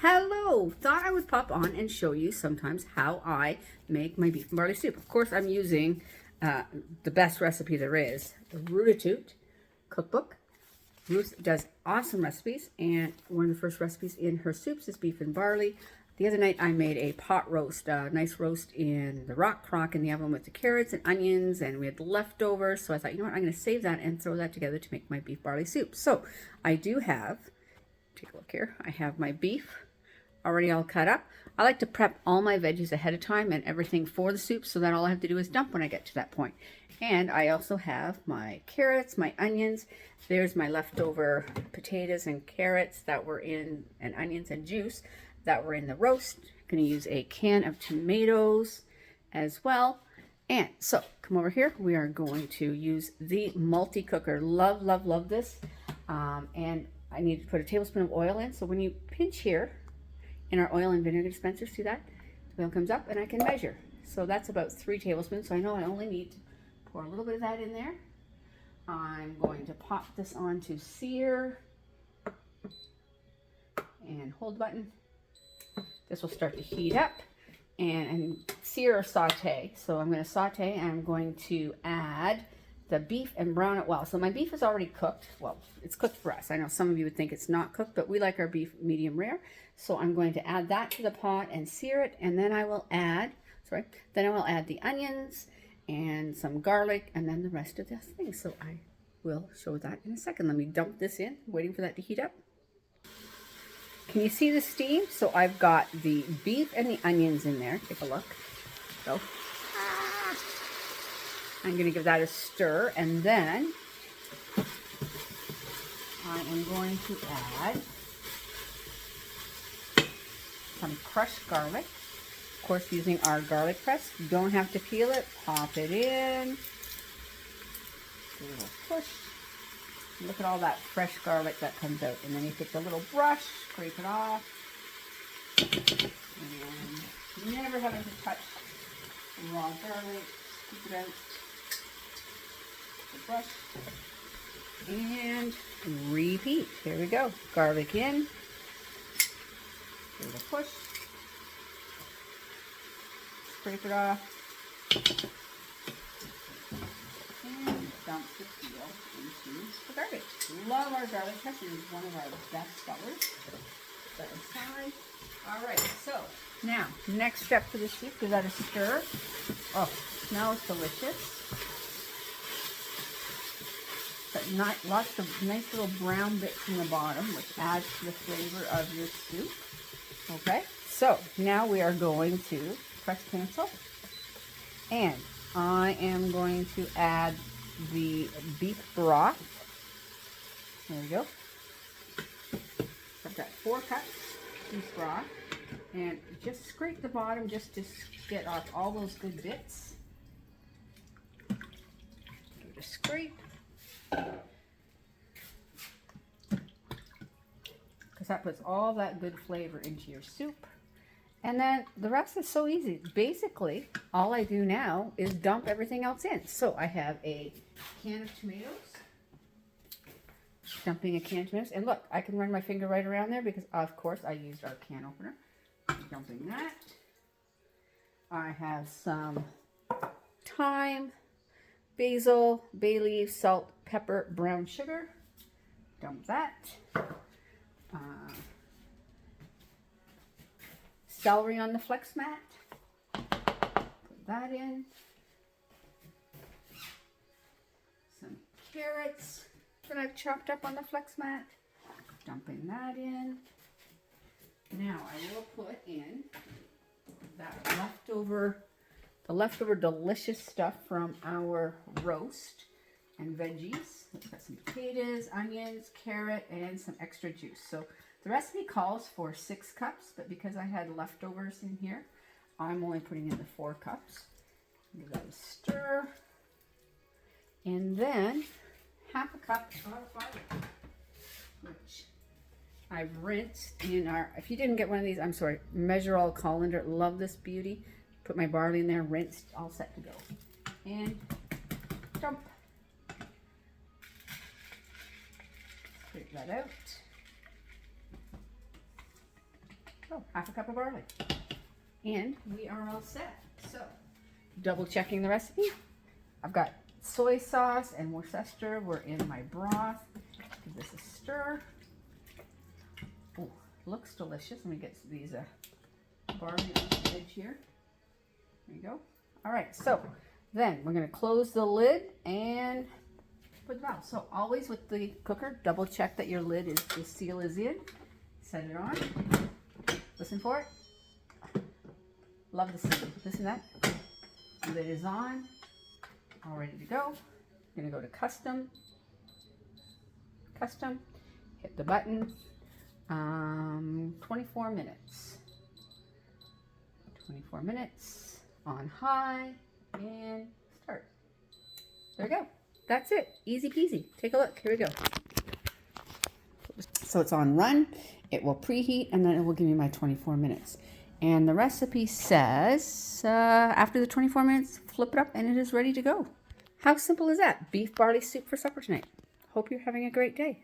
Hello! Thought I would pop on and show you sometimes how I make my beef and barley soup. Of course, I'm using the best recipe there is, the Root cookbook. Ruth does awesome recipes, and one of the first recipes in her soups is beef and barley. The other night I made a pot roast, a nice roast in the rock crock in the oven with the carrots and onions, and we had leftovers. So I thought, you know what, I'm going to save that and throw that together to make my beef barley soup. So I do have, take a look here, I have my beef already all cut up. I like to prep all my veggies ahead of time and everything for the soup so that all I have to do is dump when I get to that point. And I also have my carrots, my onions. There's my leftover potatoes and carrots that were in, and onions and juice that were in the roast. I'm going to use a can of tomatoes as well. And so come over here. We are going to use the MultiCooker. Love, love, love this. And I need to put a tablespoon of oil in. So when you pinch here, in our oil and vinegar dispenser, see that? The oil comes up and I can measure. So that's about 3 tablespoons. So I know I only need to pour a little bit of that in there. I'm going to pop this on to sear and hold the button. This will start to heat up and sear or saute. So I'm going to saute and I'm going to add the beef and brown it well. So my beef is already cooked. Well, it's cooked for us. I know some of you would think it's not cooked, but we like our beef medium rare. So I'm going to add that to the pot and sear it, and then I will add, the onions and some garlic and then the rest of this thing. So I will show that in a second. Let me dump this in, waiting for that to heat up. Can you see the steam? So I've got the beef and the onions in there. Take a look. Go. I'm going to give that a stir, and then I am going to add some crushed garlic. Of course, using our garlic press. You don't have to peel it. Pop it in. Do a little push. Look at all that fresh garlic that comes out. And then you take the little brush, scrape it off. And never having to touch raw garlic. Scoop it out. The brush. And repeat. Here we go. Garlic in. Give it a push. Scrape it off. And dump the peel into the garbage. Love our garlic press. It is one of our best sellers. Put that aside. Alright, so now, next step for the soup, give that a stir. Oh, smells delicious. But lots of nice little brown bits in the bottom, which adds to the flavor of your soup. Okay, so now we are going to press cancel, and I am going to add the beef broth. There we go. I've got 4 cups beef broth, and just scrape the bottom just to get off all those good bits. Give it a scrape. Because that puts all that good flavor into your soup. And then the rest is so easy. Basically, all I do now is dump everything else in. So I have a can of tomatoes. Dumping a can of tomatoes. And look, I can run my finger right around there because, of course, I used our can opener. Dumping that. I have some thyme, basil, bay leaves, salt, pepper, brown sugar. Dump that. Celery on the flex mat. Put that in. Some carrots that I've chopped up on the flex mat. Dumping that in. Now I will put in that the leftover delicious stuff from our roast and veggies. We've got some potatoes, onions, carrot, and some extra juice. So the recipe calls for 6 cups, but because I had leftovers in here, I'm only putting in the 4 cups. Give that a stir. And then half a cup of barley, which I've rinsed in our, if you didn't get one of these, I'm sorry, Measure All colander. Love this beauty. Put my barley in there, rinsed, all set to go. And dump. Scrape that out. So, half a cup of barley. And we are all set. So, double checking the recipe. I've got soy sauce and Worcester were in my broth. Give this a stir. Oh, looks delicious. Let me get these barley on the edge here. There you go. All right, so then we're going to close the lid and put the valve. So always with the cooker, double check that your lid is, the seal is in. Set it on. Listen for it. Love the sound. Listen to that. Lid is on. All ready to go. I'm going to go to custom. Custom. Hit the button. 24 minutes. 24 minutes. On high. And start. There we go. That's it. Easy peasy. Take a look. Here we go. So it's on run. It will preheat and then it will give me my 24 minutes. And the recipe says after the 24 minutes, flip it up and it is ready to go. How simple is that? Beef barley soup for supper tonight. Hope you're having a great day.